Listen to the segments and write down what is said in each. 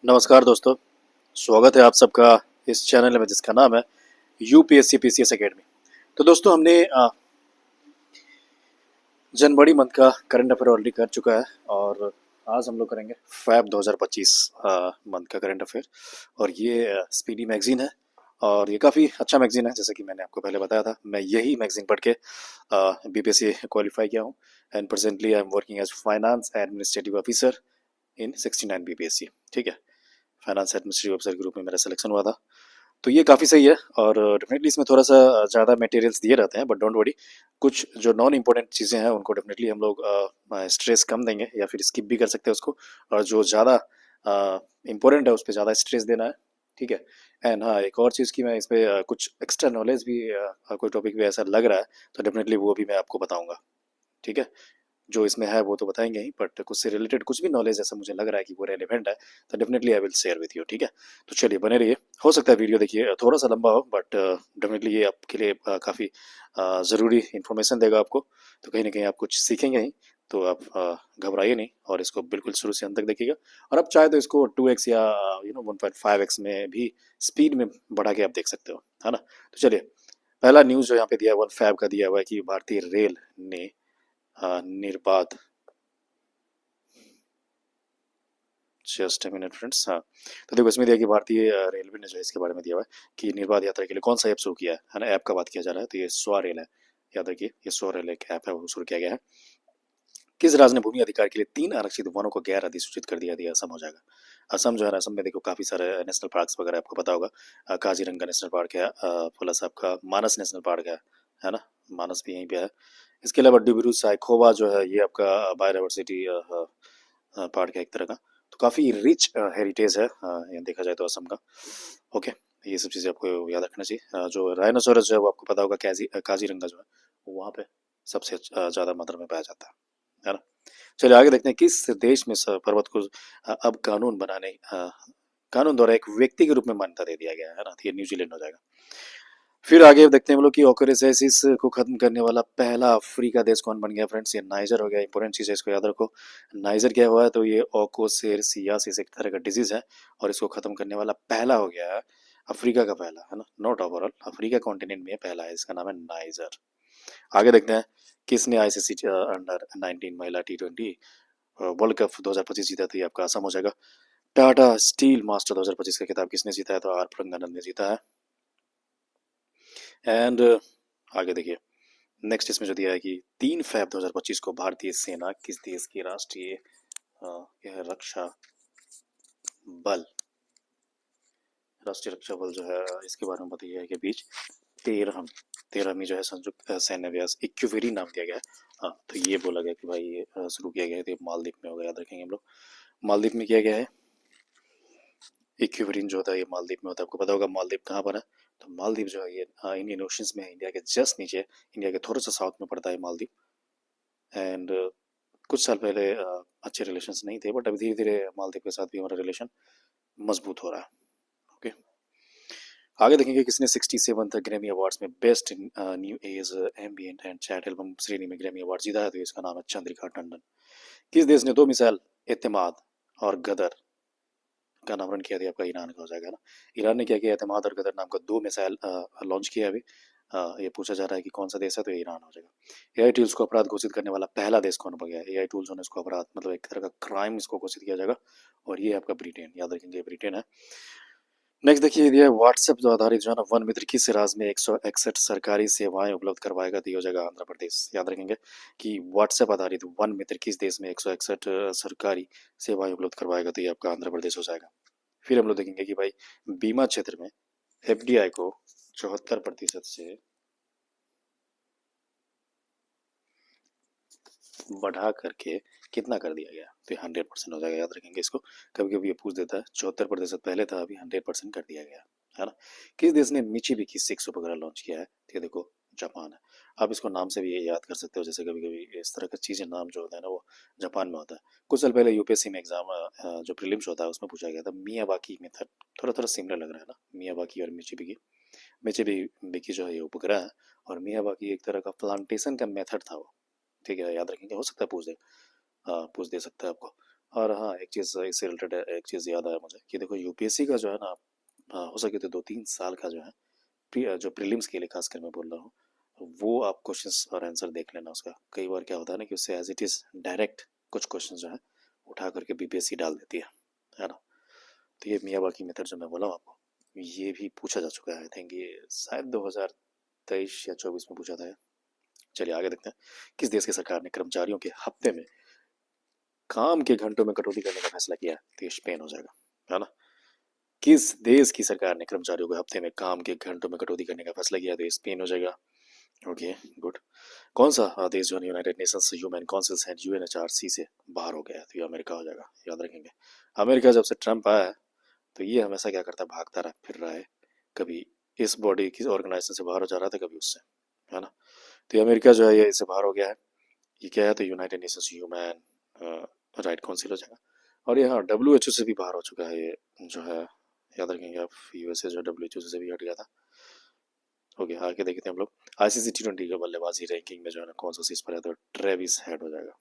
नमस्कार दोस्तों, स्वागत है आप सबका इस चैनल में जिसका नाम है यूपीएससी पीसीएस एकेडमी। तो दोस्तों हमने जनवरी मंथ का करंट अफेयर ऑलरेडी कर चुका है और आज हम लोग करेंगे फैब 2025 मंथ का करंट अफेयर। और ये स्पीडी मैगजीन है और ये काफ़ी अच्छा मैगजीन है। जैसे कि मैंने आपको पहले बताया था, मैं यही मैगजीन पढ़ के बीपीएससी क्वालिफाई किया हूँ and presently I am working as finance administrative officer in 69 BPSC. ठीक है, फाइनेंस एडमिनिस्ट्रेटिव ऑफिसर के रूप में मेरा सिलेक्शन हुआ था। तो ये काफ़ी सही है और डेफिनेटली इसमें थोड़ा सा ज़्यादा मटेरियल्स दिए रहते हैं, बट डोंट वरी। कुछ जो नॉन इम्पोर्टेंट चीज़ें हैं उनको डेफिनेटली हम लोग स्ट्रेस कम देंगे या फिर स्किप भी कर सकते हैं उसको। और जो ज़्यादा इम्पोर्टेंट है उस पर ज़्यादा स्ट्रेस देना है। ठीक है। एंड हाँ, एक और चीज़ की मैं इस पर कुछ एक्स्ट्रा नॉलेज भी कोई टॉपिक भी ऐसा लग रहा है तो डेफिनेटली वो भी मैं आपको बताऊंगा। ठीक है। जो इसमें है वो तो बताएंगे ही, बट कुछ से रिलेटेड कुछ भी नॉलेज ऐसा मुझे लग रहा है कि वो रेलिवेंट है तो definitely I will share with you. ठीक है। तो चलिए बने रहिए। हो सकता है वीडियो देखिए थोड़ा सा लंबा हो, बट डेफिनेटली ये आपके लिए काफ़ी ज़रूरी इन्फॉर्मेशन देगा आपको। तो कहीं ना कहीं आप कुछ सीखेंगे ही। तो आप घबराइए नहीं और इसको बिल्कुल शुरू से अंत तक देखिएगा। और आप चाहे तो इसको 2x या 1.5x में भी स्पीड में बढ़ा के आप देख सकते हो, है ना। तो चलिए, पहला न्यूज़ जो यहाँ पे दिया हुआ फैब का दिया हुआ है कि भारतीय रेल ने निर्बाध, जस्ट अ मिनट फ्रेंड्स। हाँ, तो देखो इसमें दिया कि भारतीय रेलवे ने जो है इसके बारे में दिया हुआ है कि निर्बाध यात्रा के लिए कौन सा ऐप शुरू किया है ना। ऐप का बात किया जा रहा है तो ये स्वा रेल है। याद रखिए, ये स्वा रेल एक ऐप है, वो शुरू किया गया है। किस राज्य ने भूमि अधिकार के लिए 3 आरक्षित वनों को गैर अधिसूचित कर दिया दिया असम हो जाएगा। असम जो है ना, असम में देखो काफी सारे नेशनल पार्क्स वगैरह आपको पता होगा। काजीरंगा नेशनल पार्क है, प्लस आपका मानस नेशनल पार्क है ना। मानस भी यहीं पे है। इसके अलावा डिब्रू साइखोवा जो है ये आपका बायोडाइवर्सिटी पार्क है एक तरह का। तो काफ़ी रिच हेरिटेज है ये देखा जाए तो असम का। ओके, ये सब चीज़ें आपको याद रखना चाहिए। जो राइनोसोरस जो है वो आपको पता होगा, काजीरंगा जो है वो वहाँ पे सबसे ज़्यादा मात्रा में पाया जाता है ना। चलिए आगे देखते हैं किस देश में पर्वत को अब कानून द्वारा एक व्यक्ति के रूप में मान्यता दे दिया गया है ना। तो ये न्यूजीलैंड हो जाएगा। फिर आगे देखते हैं हम लोग कि ओकोरिसिस को खत्म करने वाला पहला अफ्रीका देश कौन बन गया फ्रेंड्स। ये नाइजर हो गया। इंपॉर्टेंट चीज़ है, इसको याद रखो। नाइजर क्या हुआ है, तो ये ओकोसेरसियासिस एक तरह का डिजीज है और इसको खत्म करने वाला पहला हो गया है अफ्रीका का पहला, है ना। नॉट ओवरऑल, अफ्रीका कॉन्टिनेंट में पहला है, इसका नाम है नाइजर। आगे देखते हैं किसने आईसीसी अंडर 19 महिला T20 वर्ल्ड कप 2025 जीता। था, ये आपका आसाम हो जाएगा। टाटा स्टील मास्टर 2025 का खिताब किसने जीता है, तो आर प्रंगानंद ने जीता है। एंड आगे देखिए, नेक्स्ट इसमें जो दिया है कि 3 फैब 2025 को भारतीय सेना किस देश की राष्ट्रीय यह रक्षा बल, राष्ट्रीय रक्षा बल जो है इसके बारे में बताइए है कि बीच तेरहवीं जो है संयुक्त सैन्य अभ्यास इक्विफेरी नाम दिया गया है। हाँ, तो ये बोला गया कि भाई ये शुरू किया गया है, तो ये मालदीव में होगा, याद रखेंगे हम लोग। मालदीव में किया गया है। इक्विफेरीन जो होता है ये मालदीव में होता है। आपको पता होगा मालदीव कहाँ पर है, तो मालदीव जो है ये इंडियन ओशंस में है, इंडिया के जस्ट नीचे, इंडिया के थोड़ा सा साउथ में पड़ता है मालदीव। एंड कुछ साल पहले अच्छे रिलेशंस नहीं थे, बट अभी धीरे धीरे मालदीव के साथ भी हमारा रिलेशन मजबूत हो रहा है। ओके, आगे देखेंगे किसने 67 ग्रैमी अवार्ड्स में best new age ambient and chat album श्रेणी में ग्रैमी अवार्ड जीता है, तो इसका नाम है चंद्रिका टंडन। किस देश ने 2 मिसाइल एतमाद और गदर का नामकरण किया था, आपका ईरान का हो जाएगा ना। ईरान ने क्या किया, एतमाद और गदर नाम का 2 मिसाइल लॉन्च किया अभी। ये पूछा जा रहा है कि कौन सा देश है, तो ये ईरान हो जाएगा। एआई टूल्स को अपराध घोषित करने वाला पहला देश कौन बन गया। एआई टूल्स होने इसको अपराध मतलब एक तरह का क्राइम इसको घोषित किया जाएगा और ये आपका ब्रिटेन, याद रखेंगे ब्रिटेन है। नेक्स्ट देखिए, ये व्हाट्सएप जो आधारित जो है ना वन मित्र किस राज्य में 161 सरकारी सेवाएं उपलब्ध करवाएगा, तो ये हो जाएगा आंध्र प्रदेश। याद रखेंगे कि व्हाट्सएप आधारित वन मित्र किस देश में 161 सरकारी सेवाएं उपलब्ध करवाएगा, तो ये आपका आंध्र प्रदेश हो जाएगा। फिर हम लोग देखेंगे कि भाई बीमा क्षेत्र में एफडीआई को 74% से बढ़ा करके कितना कर दिया गया, तो 100% हो जाएगा। याद रखेंगे इसको, कभी कभी ये पूछ देता है। 74% पहले था, अभी 100% कर दिया गया है ना। किस देश ने मिचिबिकी 6 उपग्रह लॉन्च किया है, तो ये देखो जापान है। आप इसको नाम से भी ये याद कर सकते हो, जैसे कभी कभी इस तरह का चीजें नाम जो होता है ना वो जापान में होता है। कुछ साल पहले यूपीएससी में एग्जाम जो प्रीलिम्स होता है उसमें पूछा गया था मियावाकी मेथड। थोड़ा थोड़ा सिमिलर लग रहा है ना, मियावाकी और मिचिबिकी। मिचिबिकी जो है ये उपग्रह है और मियावाकी एक तरह का प्लांटेशन का मेथड था वो। ठीक है, याद रखेंगे, हो सकता है पूछ दे, पूछ दे सकता है आपको। और हाँ, एक चीज़ इससे रिलेटेड एक चीज़ याद आया मुझे कि देखो यूपीएससी का जो है ना, हो सके तो 2-3 साल का जो है जो प्रीलिम्स के लिए खासकर मैं बोल रहा हूँ, वो आप क्वेश्चंस और आंसर देख लेना उसका। कई बार क्या होता है ना कि उससे एज इट इज़ डायरेक्ट कुछ क्वेश्चन जो है उठा करके बीपीएससी डाल देती है ना। तो ये मियावाकी मेथड जो मैं बोला हूँ आपको, ये भी पूछा जा चुका है। आई थिंक ये शायद 2023 या 24 में पूछा था। चलिए आगे देखते हैं। किस देश की सरकार ने कर्मचारियों के हफ्ते में काम के घंटों में कटौती करने का फैसला किया है? तो ये स्पेन हो जाएगा, है ना। किस देश की सरकार ने कर्मचारियों को हफ्ते में काम के घंटों में कटौती करने का फैसला किया? तो ये स्पेन हो जाएगा। Okay, good. कौन सा देश जो है United Nations human council and UNHRC से बाहर हो गया है? तो ये अमेरिका हो जाएगा, याद रखेंगे। अमेरिका जब से ट्रम्प आया है, तो ये हमेशा क्या करता है, भागता रहा फिर रहा है। कभी इस बॉडी की ऑर्गेनाइजेशन से बाहर हो जा रहा था, कभी उससे, है ना। तो ये अमेरिका जो है ये इससे बाहर हो गया है। ये क्या है? तो United Nations human right council हो जाएगा। और ये हाँ, डब्ल्यू से भी बाहर हो चुका है ये जो है, याद रखेंगे आप। यूएसए जो डब्ल्यू से भी हट गया था। ओके, आगे देखते हैं हम लोग। आईसीसी T20 के बल्लेबाजी रैंकिंग में जो है ना कौन सा शीर्ष पर है? तो ट्रेविस हेड हो जाएगा।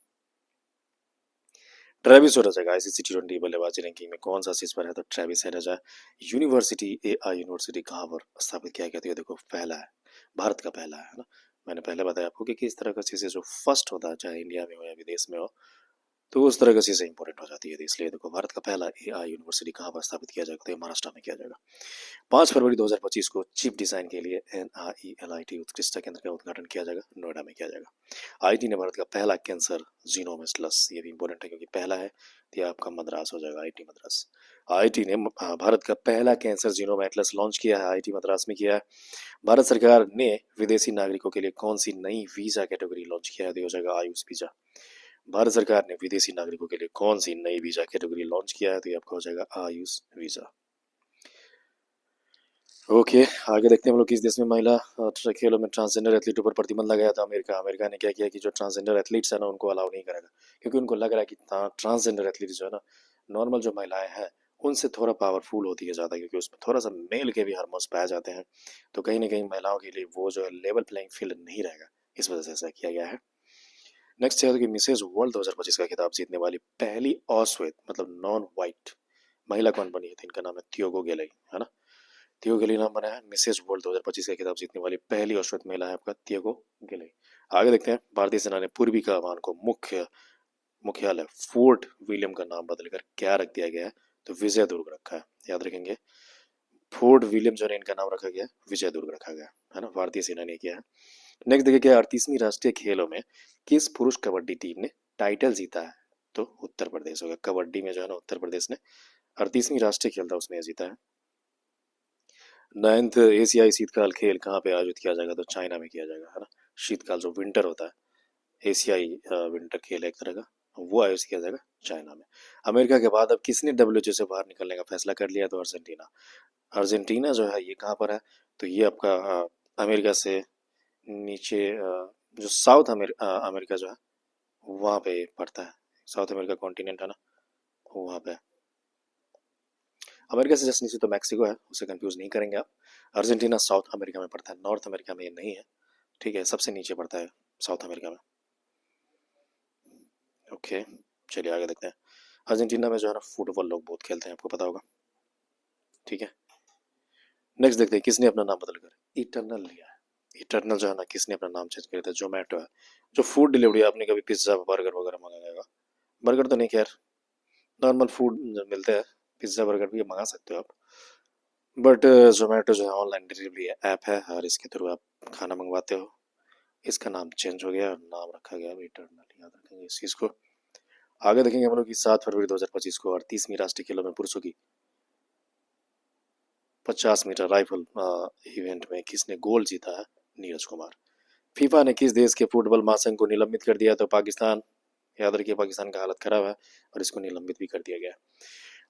ट्रेविस हेड हो जाएगा। आईसीसी T20 बल्लेबाजी रैंकिंग में कौन सा शीर्ष पर है? तो ट्रेविस हेड हो जाए। यूनिवर्सिटी एआई यूनिवर्सिटी कहाँ पर स्थापित किया गया? तो ये देखो पहला है, भारत का पहला है ना। मैंने पहले बताया आपको कि किस तरह का चीज़ें जो फर्स्ट होता है, चाहे इंडिया में हो या विदेश में हो, तो उस तरह की चीज़ें इंपॉर्टेंट हो जाती है। तो इसलिए देखो भारत का पहला एआई यूनिवर्सिटी कहाँ पर स्थापित किया जाएगा? तो ये महाराष्ट्र में किया जाएगा। 5 फरवरी 2025 को चिप डिजाइन के लिए NRELIT उत्कृष्टता केंद्र का उद्घाटन किया जाएगा, नोएडा में किया जाएगा। आईटी ने भारत का पहला कैंसर जीनोम एटलस, ये भी इंपॉर्टेंट है क्योंकि पहला है, तो ये आपका मद्रास हो जाएगा, आईटी मद्रास। आईटी ने भारत का पहला कैंसर जीनोम एटलस लॉन्च किया है, आईटी मद्रास में किया है। भारत सरकार ने विदेशी नागरिकों के लिए कौन सी नई वीजा कैटेगरी लॉन्च किया है? तो हो जाएगा आयुष वीजा। भारत सरकार ने विदेशी नागरिकों के लिए कौन सी नई वीजा कैटेगरी लॉन्च किया है? तो ये आपका हो जाएगा आयुष वीजा। ओके, आगे देखते हैं हम लोग। किस देश में महिला खेलों में ट्रांसजेंडर एथलीटों पर प्रतिबंध लगाया था? अमेरिका। अमेरिका ने क्या किया कि जो ट्रांसजेंडर एथलीट्स है ना उनको अलाउ नहीं करेगा, क्योंकि उनको लग रहा है कि ट्रांसजेंडर एथलीट जो है ना, नॉर्मल जो महिलाएं हैं उनसे थोड़ा पावरफुल होती है ज़्यादा, क्योंकि उसमें थोड़ा सा मेल के भी हार्मोन्स पाए जाते हैं। तो कहीं ना कहीं महिलाओं के लिए वो जो है लेवल प्लेइंग फील्ड नहीं रहेगा, इस वजह से ऐसा किया गया है। नेक्स्ट है कि मिसेज वर्ल्ड 2025 का खिताब जीतने वाली पहली अश्वेत मतलब नॉन वाइट महिला कौन बनी है? तो इनका नाम है थियोगो गेलाई, है ना। थियोगो गेली नाम बना है मिसेज वर्ल्ड 2025 का खिताब जीतने वाली पहली अश्वेत महिला है आपका थियोगो गेलाई। आगे देखते हैं। भारतीय सेना ने पूर्वी कमान को मुख्यालय फोर्ट विलियम का नाम बदलकर क्या रख दिया गया है? तो विजय दुर्ग रखा है, याद रखेंगे। फोर्ट विलियम जो है इनका नाम रखा गया, विजय दुर्ग रखा गया, है ना। भारतीय सेना ने किया है। नेक्स्ट देखिए, क्या 38वीं राष्ट्रीय खेलों में किस पुरुष कबड्डी टीम ने टाइटल जीता है? तो उत्तर प्रदेश होगा। कबड्डी में जो है ना उत्तर प्रदेश ने 38वीं राष्ट्रीय खेल था उसमें जीता है। 9th एशियाई शीतकाल खेल कहाँ पे आयोजित किया जाएगा? तो चाइना में किया जाएगा, है ना। शीतकाल जो विंटर होता है, एशियाई विंटर खेल है एक तरह का, वो आयोजित किया जाएगा चाइना में। अमेरिका के बाद अब किसने डब्ल्यूएचओ से बाहर निकलने का फैसला कर लिया? तो अर्जेंटीना। अर्जेंटीना जो है ये कहाँ पर है? तो ये आपका अमेरिका से नीचे जो अमेरिका जो है वहाँ पे पड़ता है। साउथ अमेरिका कॉन्टिनेंट है ना, वहाँ पे। अमेरिका से जस्ट नीचे तो मैक्सिको है, उसे कंफ्यूज नहीं करेंगे आप। अर्जेंटीना साउथ अमेरिका में पड़ता है, नॉर्थ अमेरिका में ये नहीं है। ठीक है, सबसे नीचे पड़ता है साउथ अमेरिका में। ओके, चलिए आगे देखते हैं। अर्जेंटीना में जो है ना फुटबॉल लोग बहुत खेलते हैं, आपको पता होगा। ठीक है, नेक्स्ट देखते हैं। किसने अपना नाम बदलकर इटर्नल लिया है? इटर्नल जो है ना, किसने अपना नाम चेंज किया था? जोमेटो है। जो फूड डिलीवरी, आपने कभी पिज्ज़ा बर्गर वगैरह मंगाया? बर्गर तो नहीं, खैर नॉर्मल फूड मिलते हैं। पिज्ज़ा बर्गर भी मंगा सकते हो आप, बट जोमेटो जो है ऑनलाइन डिलीवरी ऐप है और इसके थ्रू आप खाना मंगवाते हो। इसका नाम चेंज हो गया और नाम रखा गया इटर्नल, याद रखेंगे इस चीज़ को। आगे देखेंगे हम लोग कि 7 फरवरी 2025 को 38वीं राष्ट्रीय खेलों में पुरुषों की 50 मीटर राइफल इवेंट में किसने गोल्ड जीता है? नीरज कुमार। फीफा ने किस देश के फुटबॉल महासंघ को निलंबित कर दिया? तो पाकिस्तान। याद रखिए, पाकिस्तान का हालत खराब है और इसको निलंबित भी कर दिया गया।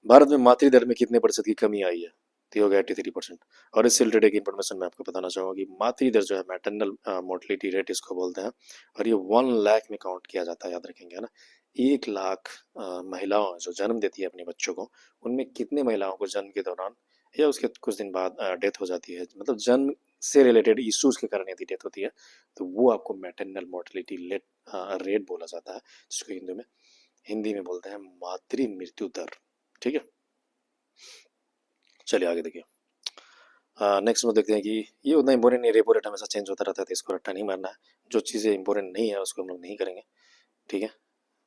भारत में मातृ दर में कितने प्रतिशत की कमी आई है? तो होगा 83%। और इससे रिलेटेड एक इन्फॉर्मेशन मैं आपको बताना चाहूँगा कि मातृ दर जो है मैटरनल मोर्टलिटी रेट इसको बोलते हैं, और ये 1 लाख में काउंट किया जाता है, याद रखेंगे, है ना। 1 लाख महिलाओं जो जन्म देती है अपने बच्चों को, उनमें कितने महिलाओं को जन्म के दौरान या उसके कुछ दिन बाद डेथ हो जाती है, मतलब जन्म से रिलेटेड इश्यूज के कारण यदि डेथ होती है, तो वो आपको मैटरनल मोर्टलिटी रेट बोला जाता है, जिसको हिंदी में हिंदी में बोलते हैं मातृ मृत्यु दर। ठीक है, चलिए आगे देखिए। नेक्स्ट में देखते हैं कि ये उतना इंपॉर्टेंट नहीं, रेपो रेट हमेशा चेंज होता रहता है तो इसको रट्टा नहीं मारना है। जो चीज़ें इंपॉर्टेंट नहीं है उसको हम लोग नहीं करेंगे। ठीक है,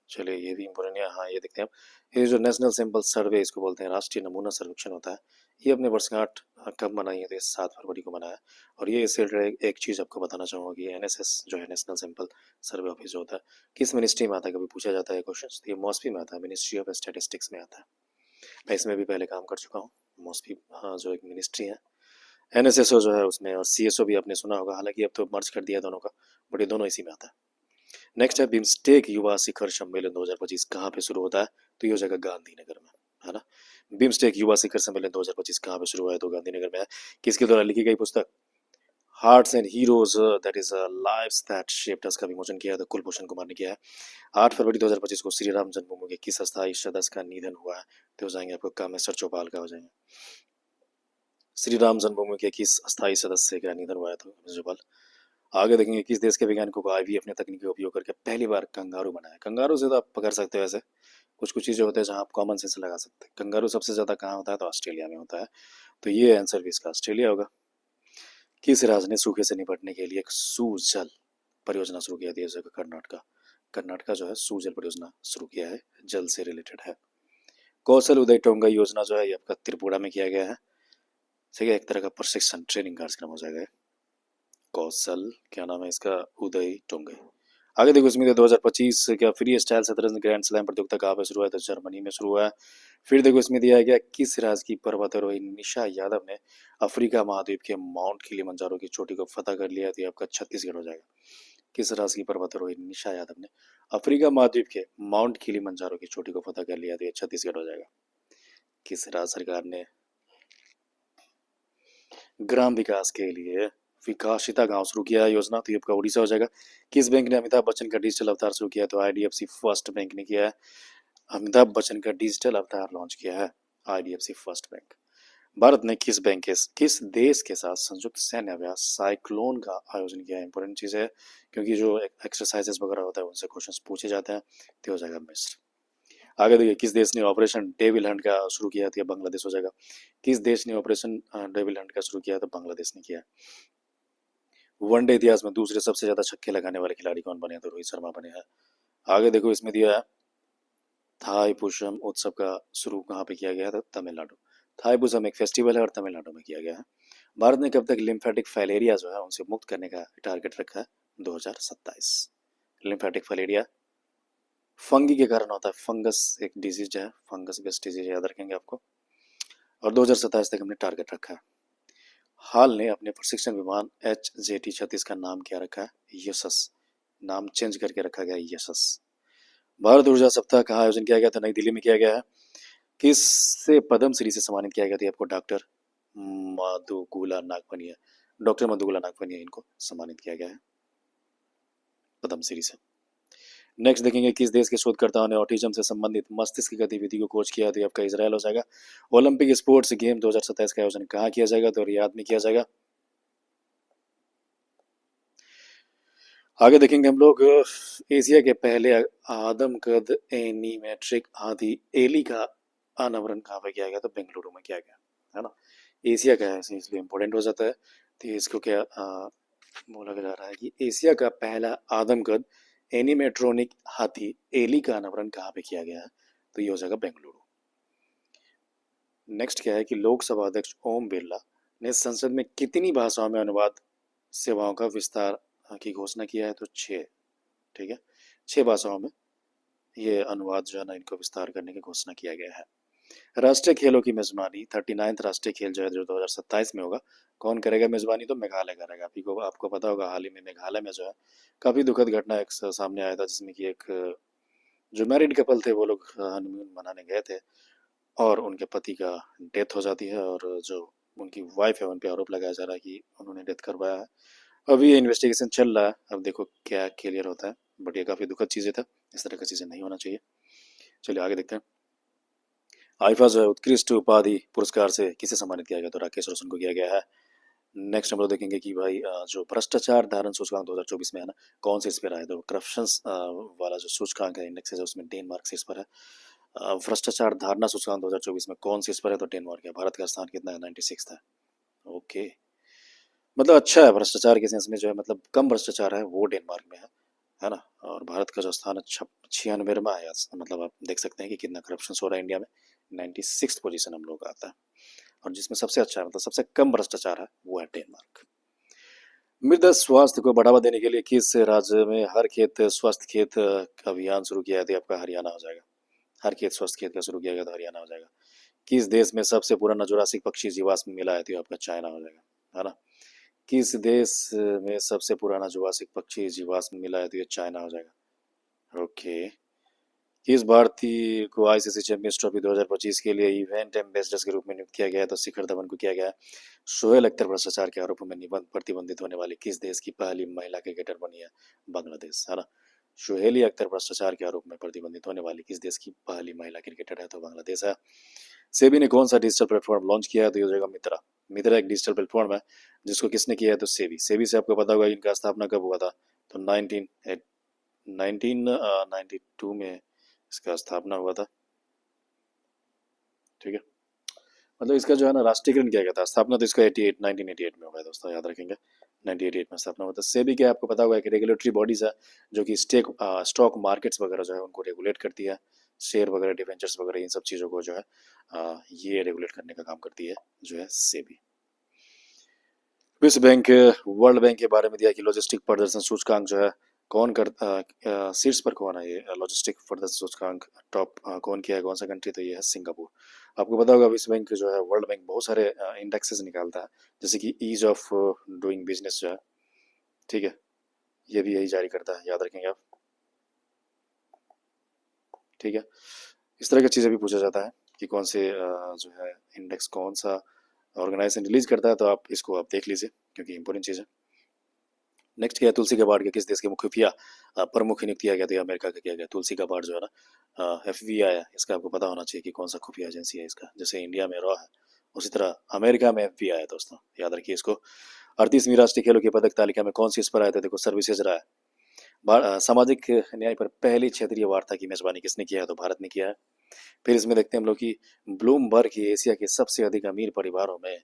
चलिए ये भी इम्पोर्टेंट है। हाँ ये देखते हैं आप, ये जो नेशनल सैंपल सर्वे इसको बोलते हैं, राष्ट्रीय नमूना सर्वेक्षण होता है। ये अपने वर्षगांठ कब मनाई है, तो ये 7 फरवरी को मनाया है। और ये इससे रिलेटेड एक चीज़ आपको बताना चाहूँगा कि एनएसएस जो है, नेशनल सैंपल सर्वे ऑफिस जो होता है, किस मिनिस्ट्री में आता है, कभी पूछा जाता है क्वेश्चन, तो ये मॉस्पी में आता है, मिनिस्ट्री ऑफ स्टैटिस्टिक्स में आता है। मैं इसमें भी पहले काम कर चुका हूँ। मॉस्पी हाँ जो एक मिनिस्ट्री है, एनएसएसओ जो है उसमें, और सीएसओ भी आपने सुना होगा, हालांकि अब तो मर्ज कर दिया दोनों का, बट ये दोनों इसी में आता है। नेक्स्ट है बिम्स्टेक युवा शिखर सम्मेलन 2025 कहाँ पे शुरू होता है, तो ये हो जाएगा गांधीनगर में, है ना। बिम्स्टेक युवा शिखर सम्मेलन 2025 कहाँ पे शुरू हुआ है, तो गांधीनगर में है। किसके द्वारा लिखी गई पुस्तक, hearts and heroes that is lives that shaped us का विमोचन किया है, तो कुलभूषण कुमार ने किया है। 8 फरवरी 2025 को श्री राम जन्मभूमि के किस अस्थायी सदस्य का निधन हुआ है, तो हो जाएंगे आपको कामेश्वर चौपाल का हो जाएंगे। श्री राम जन्मभूमि के किस अस्थायी सदस्य का निधन हुआ है, तो कामेश्वर चौपाल। आगे देखेंगे किस देश के वैज्ञानिकों को आईवीएफ ने तकनीक का उपयोग करके पहली बार कंगारू बनाया। कंगारू से तो आप पकड़ सकते हो, ऐसे कुछ कुछ चीज़ें होते हैं जहाँ आप कॉमन सेंस लगा सकते हैं। कंगारू सबसे ज़्यादा कहाँ होता है, तो ऑस्ट्रेलिया में होता है, तो ये आंसर भी इसका ऑस्ट्रेलिया होगा। किस राज्य ने सूखे से निपटने के लिए एक सुजल परियोजना शुरू किया थी, जैसे कर्नाटका। कर्नाटका जो है सुजल परियोजना शुरू किया है, जल से रिलेटेड है। कौशल उदय टोंगा योजना जो है ये आपका त्रिपुरा में किया गया है। ठीक है, एक तरह का प्रशिक्षण ट्रेनिंग कार्यक्रम हो जाएगा। कौशल क्या नाम है इसका, उदय टोंगे। आगे देखो इसमें 2025 क्या फ्री स्टाइल शतरंज ग्रैंड स्लैम प्रतियोगिता कहाँ पे शुरू हुआ है, तो जर्मनी में शुरू हुआ है। फिर देखो इसमें दिया गया किस राज्य की पर्वतारोही निशा यादव ने अफ्रीका महाद्वीप के माउंट किलिमंजारो की चोटी को फतह कर लिया, तो ये आपका छत्तीसगढ़ हो जाएगा। किस राज्य की पर्वतारोही निशा यादव ने अफ्रीका महाद्वीप के माउंट किलिमंजारो की चोटी को फतह कर लिया, तो ये छत्तीसगढ़ हो जाएगा। किस राज्य सरकार ने ग्राम विकास के लिए विकासिता गांव शुरू किया है योजना, तो ये आपका उड़ीसा हो जाएगा। किस बैंक ने अमिताभ बच्चन का डिजिटल अवतार शुरू किया है, तो आईडीएफसी फर्स्ट बैंक ने किया है। अमिताभ बच्चन का डिजिटल अवतार लॉन्च किया है आईडीएफसी फर्स्ट बैंक। भारत ने किस देश के साथ संयुक्त सैन्य अभ्यास साइक्लोन का आयोजन किया है, इंपॉर्टेंट चीज है, क्योंकि जो एक्सरसाइजेस वगैरह होता है उनसे क्वेश्चन पूछे जाते हैं, तो हो जाएगा मिस्र। आगे देखिए किस देश ने ऑपरेशन डेविल हंट का शुरू किया, तो बांग्लादेश हो जाएगा। किस देश ने ऑपरेशन डेविल हंट का शुरू किया, तो बांग्लादेश ने किया। वनडे इतिहास में दूसरे सबसे ज्यादा छक्के लगाने वाले खिलाड़ी कौन बने हैं, तो रोहित शर्मा बने हैं। आगे देखो इसमें दिया है थाई पुषम उत्सव का शुरू कहाँ पे किया गया था, तमिलनाडु। थाई पुषम एक फेस्टिवल है और तमिलनाडु में किया गया है। भारत ने कब तक लिम्फेटिक फाइलेरिया जो है उनसे मुक्त करने का टारगेट रखा है, 2027। लिम्फेटिक फाइलेरिया फंगी के कारण होता है, फंगस एक डिजीज है, फंगस बेस्ड डिजीज याद रखेंगे आपको, और 2027 तक हमने टारगेट रखा है। हाल ने अपने प्रशिक्षण विमान HJT-36 का नाम क्या रखा है, यशस। नाम चेंज करके रखा गया है यशस। भारत ऊर्जा सप्ताह कहाँ आयोजन किया गया था, नई दिल्ली में किया गया है। किससे पद्म श्री से सम्मानित किया गया था, आपको डॉक्टर मधुगुला नागपनिया, डॉक्टर मधुगुला नागपनिया इनको सम्मानित किया गया है पद्म श्री से। नेक्स्ट देखेंगे किस देश के शोधकर्ताओं ने ऑटिज्म से संबंधित मस्तिष्क की गतिविधि को खोज किया, तो आपका इजराइल हो जाएगा। ओलंपिक स्पोर्ट्स गेम 2027 का आयोजन कहाँ किया जाएगा, तो रियाद में किया जाएगा। आगे देखेंगे हम लोग एशिया के पहले आदमकद एनीमेट्रिक हाथी एली का अनावरण कहाँ पे किया गया, तो बेंगलुरु में किया गया, है ना। एशिया का है इसलिए इम्पोर्टेंट हो जाता है, तो इसको क्या बोला जा रहा है कि एशिया का पहला आदमकद एनिमेट्रॉनिक हाथी एली का अनावरण कहाँ पे किया गया है, तो ये हो जाएगा बेंगलुरु। नेक्स्ट क्या है कि लोकसभा अध्यक्ष ओम बिरला ने संसद में कितनी भाषाओं में अनुवाद सेवाओं का विस्तार की घोषणा किया है, तो 6। ठीक है, 6 भाषाओं में ये अनुवाद जो है ना इनको विस्तार करने की घोषणा किया गया है। राष्ट्रीय खेलों की मेजबानी 39th राष्ट्रीय खेल जो है जो 2027 में होगा, कौन करेगा मेजबानी, तो मेघालय करेगा। आपको पता होगा हाल ही में मेघालय में जो है काफी दुखद घटना एक सामने आया था, जिसमें कि एक जो मैरिड कपल थे वो लोग हनीमून मनाने गए थे और उनके पति का डेथ हो जाती है, और जो उनकी वाइफ है उन पे आरोप लगाया जा रहा है कि उन्होंने डेथ करवाया है। अभी ये इन्वेस्टिगेशन चल रहा है, अब देखो क्या क्लियर होता है, बट ये काफी दुखद चीजें था, इस तरह का चीजें नहीं होना चाहिए। चलिए आगे देखते हैं। आईफा जो है उत्कृष्ट उपाधि पुरस्कार से किसे सम्मानित किया गया, तो राकेश रोशन को किया गया है। नेक्स्ट हम लोग देखेंगे कि भाई जो भ्रष्टाचार धारण सूचकांक 2024 में है ना, कौन से इस पर आया, तो करप्शन वाला जो सूचकांक है, इंडेक्स है, जो उसमें डेनमार्क से इस पर है। भ्रष्टाचार धारणा सूचकांक 2024 में कौन से इस पर है, तो डेनमार्क है। भारत का स्थान कितना है, 96 है। ओके, मतलब अच्छा है भ्रष्टाचार के सेंस में, जो है मतलब कम भ्रष्टाचार है वो डेनमार्क में है ना। और भारत का जो स्थान है 96वां है, मतलब आप देख सकते हैं कि कितना करप्शन हो रहा है इंडिया में। 96 पोजीशन हम लोग का आता है, और जिसमें सबसे अच्छा है, मतलब सबसे कम भ्रष्टाचार है, वो है डेनमार्क। मृदा स्वास्थ्य को बढ़ावा देने के लिए किस राज्य में हर खेत स्वस्थ खेत अभियान शुरू किया है, तो आपका हरियाणा हो जाएगा। हर खेत स्वस्थ खेत का शुरू किया गया तो हरियाणा हो जाएगा। किस देश में सबसे पुराना जुरासिक पक्षी जीवाश्म मिला है, तो आपका चाइना हो जाएगा, है ना। किस देश में सबसे पुराना जुरासिक पक्षी जीवाश्म मिला है, तो ये चाइना हो जाएगा। ओके। किस भारतीय को आईसीसी चैंपियंस ट्रॉफी 2025 के लिए इवेंट एम्बेसडर के रूप में नियुक्त किया गया है, तो शिखर धवन को किया गया है। शोएब अख्तर भ्रष्टाचार के आरोपों में निबंध प्रतिबंधित होने वाली किस देश की पहली महिला क्रिकेटर बनी है, बांग्लादेश, है ना। शोहेली अख्तर भ्रष्टाचार के आरोप में प्रतिबंधित होने वाली किस देश की पहली महिला क्रिकेटर है, तो बांग्लादेश है। सेबी ने कौन सा डिजिटल प्लेटफॉर्म लॉन्च किया है, तो ये हो जाएगा मित्रा। मित्रा एक डिजिटल प्लेटफॉर्म है जिसको किसने किया है, तो सेबी। सेबी से आपको पता होगा इनका स्थापना कब हुआ था, तो 1992 में इसका स्थापना हुआ था। ठीक है, मतलब इसका जो है ना राष्ट्रीयकरण किया गया था। स्थापना तो इसका 1988 में हुआ है दोस्तों, याद रखेंगे। 1988 में स्थापना हुआ था। सेबी के आपको पता होगा कि रेगुलेटरी बॉडीज है जो कि स्टॉक मार्केट्स वगैरह जो है उनको रेगुलेट करती है। शेयर वगैरह, डिवेंचर्स वगैरह, इन सब चीज़ों को जो है ये रेगुलेट करने का काम करती है, जो है सेबी। विश्व बैंक, वर्ल्ड बैंक के बारे में दिया कि लॉजिस्टिक प्रदर्शन सूचकांक जो है कौन कर शीर्ष पर कौन है, ये लॉजिस्टिक प्रदर्शन सूचकांक टॉप कौन किया है, कौन सा कंट्री, तो ये है सिंगापुर। आपको पता होगा विश्व बैंक जो है, वर्ल्ड बैंक बहुत सारे इंडेक्सेस निकालता है, जैसे कि ईज ऑफ डूइंग बिजनेस जो है, ठीक है, ये भी यही जारी करता है, याद रखेंगे आप। ठीक है, इस तरह की चीज़ें भी पूछा जाता है कि कौन से जो है इंडेक्स कौन सा ऑर्गेनाइजेशन रिलीज करता है, तो आप इसको आप देख लीजिए क्योंकि इंपॉर्टेंट चीज़ है। नेक्स्ट किया तुलसी गबार्ड के किस देश के मुख्य खुफिया प्रमुख नियुक्त किया गया, तो अमेरिका का किया गया। तुलसी गबार्ड जो है ना FBI है, इसका आपको पता होना चाहिए कि कौन सा खुफिया एजेंसी है इसका। जैसे इंडिया में रॉ है, उसी तरह अमेरिका में FBI है दोस्तों, याद रखिए इसको। 38वीं राष्ट्रीय खेलों की पदक तालिका में कौन सी इस पर आया था, देखो सर्विसेज रहा है। सामाजिक न्याय पर पहली क्षेत्रीय वार्ता की मेजबानी किसने किया है, तो भारत ने किया है। फिर इसमें देखते हैं हम लोग कि ब्लूमबर्ग की एशिया के सबसे अधिक अमीर परिवारों में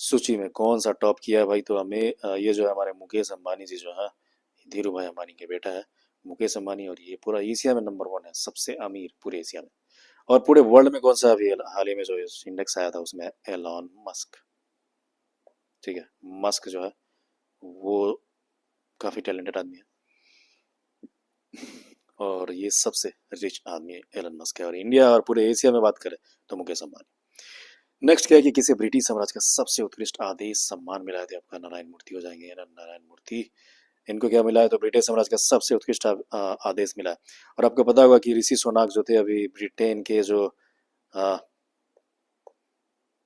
सूची में कौन सा टॉप किया है भाई, तो हमें ये जो है हमारे मुकेश अंबानी जी जो है, धीरू भाई अंबानी के बेटा है मुकेश अंबानी, और ये पूरा एशिया में नंबर 1 है, सबसे अमीर पूरे एशिया में। और पूरे वर्ल्ड में कौन सा अभी हाल ही में जो इंडेक्स आया था उसमें एलॉन मस्क। ठीक है, मस्क जो है वो काफी टैलेंटेड आदमी है, और ये सबसे रिच आदमी एलन मस्क है। और इंडिया और पूरे एशिया में बात करें तो मुकेश अंबानी। नेक्स्ट क्या है कि किसे ब्रिटिश साम्राज्य का सबसे उत्कृष्ट आदेश सम्मान मिला है, तो आपका नारायण मूर्ति हो जाएंगे, नारायण मूर्ति। इनको क्या मिला है, तो ब्रिटिश साम्राज्य का सबसे उत्कृष्ट आदेश मिला है। और आपको पता होगा कि ऋषि सोनाक जो थे अभी ब्रिटेन के जो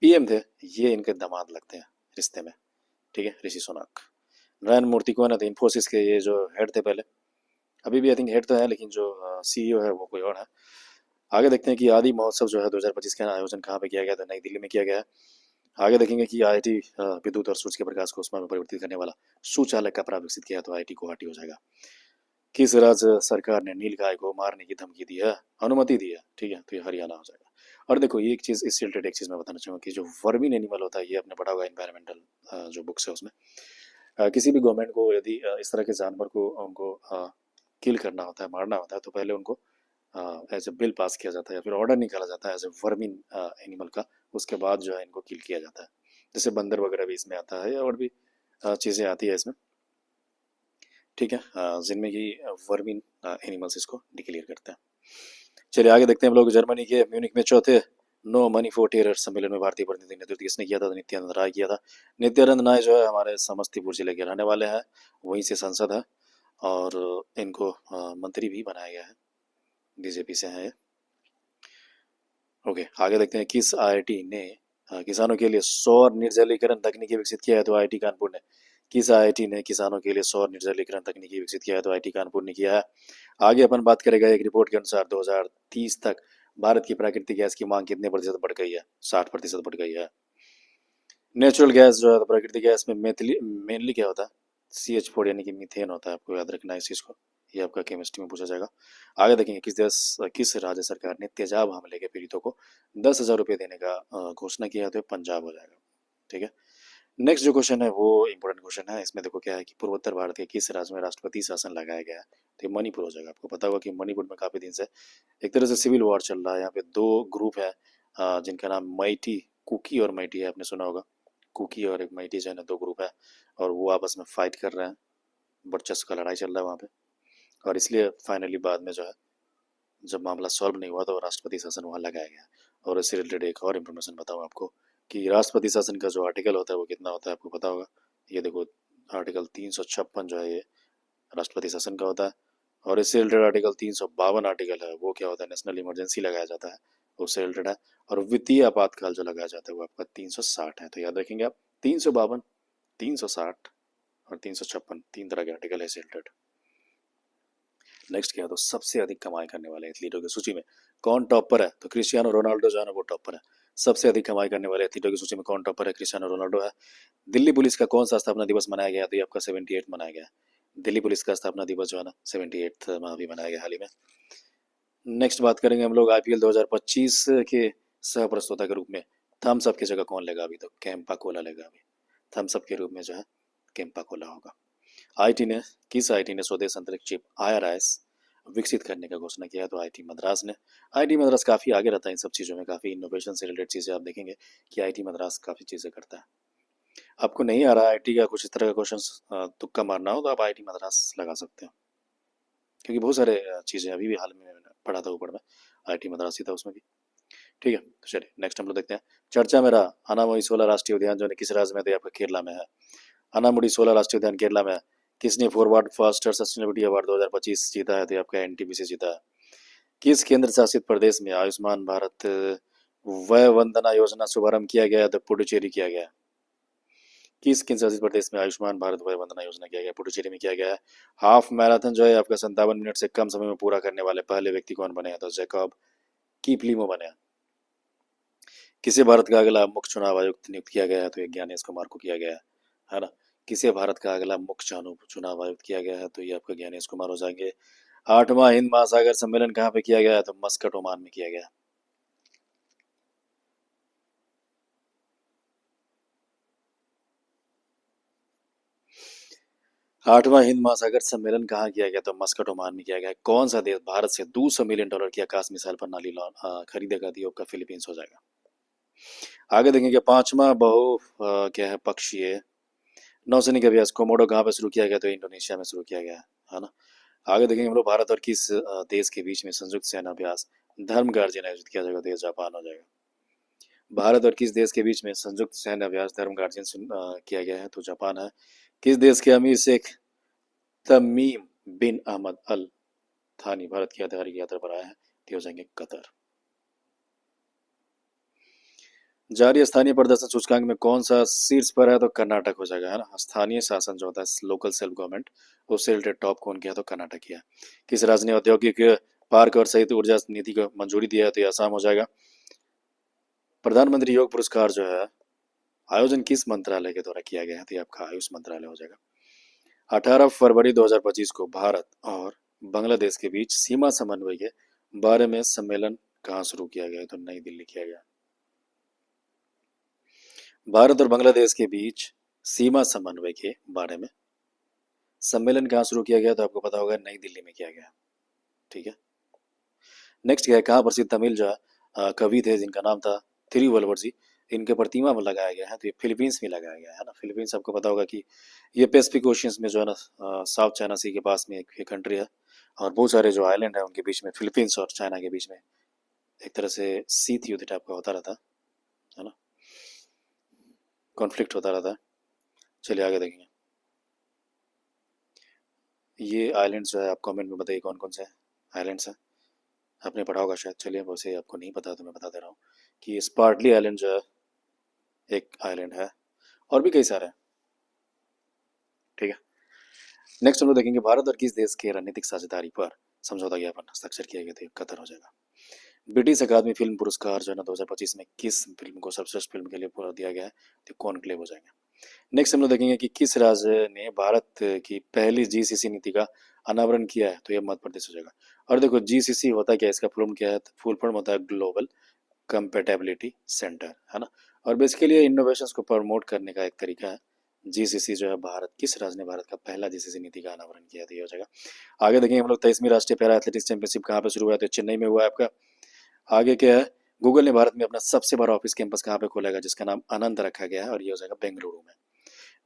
PM थे, ये इनके दामाद लगते हैं रिश्ते में। ठीक है, ऋषि सोनाक। नारायण मूर्ति कौन है, तो इन्फोसिस के ये जो हेड थे पहले, अभी भी आई थिंक हेड तो है, लेकिन जो CEO है वो कोई और है। आगे देखते हैं कि आदि महोत्सव जो है 2025 का आयोजन कहाँ पे किया गया, तो नई दिल्ली में किया गया है। आगे देखेंगे कि IIT विद्युत और सूर्य के प्रकाश को उष्मा में परिवर्तित करने वाला सुचालक का प्रारूप विकसित किया, तो IIT गुवाहाटी हो जाएगा। किस राज्य सरकार ने नीलगाय को मारने की धमकी दी है, अनुमति दी है, ठीक है, तो ये हरियाणा हो जाएगा। और देखो ये एक चीज़, इससे रिलेटेड एक चीज़ मैं बताना चाहूँगा कि जो वर्मिन एनिमल होता है, ये आपने पढ़ा होगा इन्वायरमेंटल जो बुक्स है उसमें। किसी भी गवर्नमेंट को यदि इस तरह के जानवर को उनको किल करना होता है, मारना होता है, तो पहले उनको एज ए बिल पास किया जाता है या फिर ऑर्डर निकाला जाता है एज ए वर्मिन एनिमल का। उसके बाद जो है इनको किल किया जाता है। जैसे बंदर वगैरह भी इसमें आता है, और भी चीज़ें आती है इसमें। ठीक है, जिनमें कि वर्मिन एनिमल्स इसको डिक्लेयर करते हैं। चलिए आगे देखते हैं हम लोग। जर्मनी के म्यूनिक में चौथे नो मनी फॉर टेरर सम्मेलन में भारतीय प्रतिनिधि नेतृत्व किसने किया था, तो नित्यानंद राय किया था। नित्यानंद राय जो है हमारे समस्तीपुर जिले के रहने वाले हैं, वहीं से सांसद है, और इनको मंत्री भी बनाया गया है, BJP से है। ओके, आगे देखते हैं किस IIT ने किसानों के लिए सौर निर्जलीकरण तकनीकी विकसित किया है, तो IIT कानपुर ने। किस IIT ने किसानों के लिए सौर निर्जलीकरण तकनीकी विकसित किया है, तो IIT कानपुर ने किया है। आगे अपन बात करेगा एक रिपोर्ट के अनुसार 2030 तक भारत की प्राकृतिक गैस की मांग कितने प्रतिशत बढ़ गई है, 60% बढ़ गई है। नेचुरल गैस जो है तो प्राकृतिक गैस में मेनली क्या होता है, CH4 यानी कि मीथेन होता है। आपको याद रखना है इस चीज़ को, ये आपका केमिस्ट्री में पूछा जाएगा। आगे देखेंगे किस राज्य सरकार ने तेजाब हमले के पीड़ितों को 10,000 रुपये देने का घोषणा किया है, तो ये पंजाब हो जाएगा। ठीक है। नेक्स्ट जो क्वेश्चन है वो इंपॉर्टेंट क्वेश्चन है। इसमें देखो क्या है कि पूर्वोत्तर भारत के किस राज्य में राष्ट्रपति शासन लगाया गया है, तो ये मणिपुर हो जाएगा। आपको पता होगा कि मणिपुर में काफी दिन से एक तरह से सिविल वॉर चल रहा है। यहाँ पे दो ग्रुप है जिनका नाम मैटी, कुकी और मैटी है, आपने सुना होगा। कुकी और एक मैटी जो है ना, दो ग्रुप है और वो आपस में फाइट कर रहे हैं। वर्चस्व का लड़ाई चल रहा है वहाँ पे, और इसलिए फाइनली बाद में जो है जब मामला सॉल्व नहीं हुआ तो राष्ट्रपति शासन वहाँ लगाया गया। और इससे रिलेटेड एक और इन्फॉर्मेशन बताऊँ आपको कि राष्ट्रपति शासन का जो आर्टिकल होता है वो कितना होता है, आपको पता होगा। ये देखो, आर्टिकल 356 जो है ये राष्ट्रपति शासन का होता है। और इससे रिलेटेड आर्टिकल 352 आर्टिकल है वो क्या होता है, नेशनल इमरजेंसी लगाया जाता है, उससे रिलेटेड है। और वित्तीय आपातकाल जो लगाया जाता है वो आपका 360 है। तो याद रखेंगे आप, 352, 360 और 356, तीन तरह के आर्टिकल है इससे रिलेटेड। नेक्स्ट क्या है, तो सबसे अधिक कमाई करने वाले एथलीटों की सूची में कौन टॉपर है, तो क्रिस्टियानो रोनाल्डो जो है ना वो टॉपर है। सबसे अधिक कमाई करने वाले एथलीटों की सूची में कौन टॉपर है, क्रिस्टियानो रोनाल्डो है। दिल्ली पुलिस का कौन सा स्थापना दिवस मनाया गया, तो ये आपका 78 मनाया गया। दिल्ली पुलिस का स्थापना दिवस जो है ना 78 में अभी मनाया गया हाल ही में। नेक्स्ट बात करेंगे हम लोग IPL 2025 के सह प्रस्तोता के रूप में थम्स अप की जगह कौन लेगा, अभी तो कैंपा कोला लेगा। अभी थम्स अप के रूप में जो है कैंपा कोला होगा। आईटी ने किस आईटी ने स्वदेश अंतरिक्ष चिप IRIS विकसित करने का घोषणा किया है, तो आईटी मद्रास ने। आईटी मद्रास काफ़ी आगे रहता है इन सब चीज़ों में, काफ़ी इनोवेशन से रिलेटेड चीज़ें आप देखेंगे कि आईटी मद्रास काफ़ी चीज़ें करता है। आपको नहीं आ रहा आईटी का कुछ इस तरह का क्वेश्चन तुक्का मारना हो तो आप आईटी मद्रास लगा सकते हो, क्योंकि बहुत सारे चीज़ें अभी भी हाल में मैंने पढ़ा था ऊपर में, आईटी मद्रास ही था उसमें भी। ठीक है, तो चलिए नेक्स्ट हम लोग देखते हैं। चर्चा में रहा अनामुई 16 राष्ट्रीय उद्यान जो है किस राज्य में, तो आपका केरला में है। अनामुडी 16 राष्ट्रीय उद्यान केरला में है। किसने फॉरवर्ड फास्टर सस्टेनेबिलिटी अवार्ड 2025 जीता है, तो ये आपका एनटीपीसी जीता है। किस केंद्र शासित प्रदेश में आयुष्मान भारत वय वंदना योजना शुभारंभ किया गया है, तो पुडुचेरी किया गया है। किस केंद्र शासित प्रदेश में आयुष्मान भारत वय वंदना योजना किया गया, पुडुचेरी में किया गया है। हाफ मैराथन जो है आपका 57 मिनट से कम समय में पूरा करने वाले पहले व्यक्ति कौन बने हैं, तो जैकब कीपलिमो बने हैं। किसे भारत का अगला मुख्य चुनाव आयुक्त नियुक्त किया गया है, तो ये ज्ञानेश कुमार को किया गया है ना। किसे भारत का अगला मुख्य चुनाव आयुक्त किया गया है, तो ये आपका ज्ञानेश कुमार हो जाएंगे। 8वां हिंद महासागर सम्मेलन कहाँ पे किया गया है, तो मस्कट ओमान में किया गया। 8वां हिंद महासागर सम्मेलन कहाँ किया गया, तो मस्कट ओमान में किया गया। कौन सा देश भारत से $200 मिलियन की आकाश मिसाइल प्रणाली खरीदेगा, तो ये आपका फिलीपींस हो जाएगा। आगे देखेंगे पांचवा क्या है पक्षीय नौसैनिक अभ्यास कोमोडो कहाँ पे शुरू किया गया, तो इंडोनेशिया में शुरू किया गया है ना। आगे देखेंगे हम लोग भारत और किस देश के बीच में संयुक्त सेना अभ्यास धर्म गार्जियन आयोजित किया जाएगा, तो ये जापान हो जाएगा। भारत और किस देश के बीच में संयुक्त सैन्य अभ्यास धर्म गार्जियन किया गया है, तो जापान है। किस देश के अमीर शेख तमीम बिन अहमद अल थानी भारत की आधिकारिक यात्रा पर आए हैं, तो हो जाएंगे कतर। जारी स्थानीय प्रदर्शन सूचकांक में कौन सा शीर्ष पर है, तो कर्नाटक हो जाएगा, है ना। स्थानीय शासन जो होता है लोकल सेल्फ गवर्नमेंट, उससे रिलेटेड टॉप कौन किया, तो कर्नाटक किया। किस राज्य ने औद्योगिक पार्क और सहित ऊर्जा नीति को मंजूरी दिया है, तो ये असम हो जाएगा। प्रधानमंत्री योग पुरस्कार जो है आयोजन किस मंत्रालय के द्वारा किया गया है, तो ये आपका आयुष मंत्रालय हो जाएगा। 18 फरवरी 2025 को भारत और बांग्लादेश के बीच सीमा समन्वय के बारे में सम्मेलन कहाँ शुरू किया गया है, तो नई दिल्ली किया गया। भारत और बांग्लादेश के बीच सीमा समन्वय के बारे में सम्मेलन कहाँ शुरू किया गया, तो आपको पता होगा नई दिल्ली में किया गया। ठीक है। नेक्स्ट क्या है, कहाँ प्रसिद्ध तमिल जो है कवि थे जिनका नाम था थिरुवल्लुवर जी, इनके प्रतिमा में लगाया गया है, तो ये फिलीपींस में लगाया गया है ना। फिलीपींस आपको पता होगा कि ये पैसिफिक ओशियंस में जो है ना साउथ चाइना सी के पास में एक कंट्री है, और बहुत सारे जो आइलैंड है उनके बीच में फिलीपींस और चाइना के बीच में एक तरह से शीत युद्ध टाइप का होता रहता है ना, कॉन्फ्लिक्ट होता रहता है। चलिए आगे देखेंगे। ये आइलैंड जो है आप कमेंट में बताइए कौन कौन से आइलैंड्स हैं, आपने पढ़ा होगा शायद। चलिए वैसे आपको नहीं पता तो मैं बता दे रहा हूँ कि स्पार्टली आइलैंड जो है एक आइलैंड है, और भी कई सारे हैं। ठीक है। नेक्स्ट हम लोग देखेंगे भारत और किस देश के रणनीतिक साझेदारी पर समझौता ज्ञापन हस्ताक्षर किया गया था, कतर हो जाएगा। ब्रिटिश अकादमी फिल्म पुरस्कार जो है ना 2025 में किस फिल्म को सर्वश्रेष्ठ फिल्म के लिए पूरा दिया गया है, तो कॉन्क्लेव हो जाएंगे। नेक्स्ट हम लोग देखेंगे कि किस राज्य ने भारत की पहली जीसीसी नीति का अनावरण किया है, तो ये मध्य प्रदेश हो जाएगा। और देखो जीसीसी होता क्या है, इसका फुल फॉर्म क्या है, फुल फॉर्म होता है ग्लोबल कंपेटेबिलिटी सेंटर, है ना। और बेसिकली इनोवेशंस को प्रमोट करने का एक तरीका है। जीसीसी जो है भारत, किस राज्य ने भारत का पहला जीसीसी नीति का अनावरण किया, तो ये हो जाएगा। आगे देखेंगे हम लोग 23वीं राष्ट्रीय पैरा एथलेटिक्स चैंपियनशिप कहाँ पे शुरू हुआ है, तो चेन्नई में हुआ है आपका। आगे क्या है, गूगल ने भारत में अपना सबसे बड़ा ऑफिस कैंपस कहाँ पे खोलेगा, जिसका नाम अनंत रखा गया है, और ये हो जाएगा बेंगलुरु में।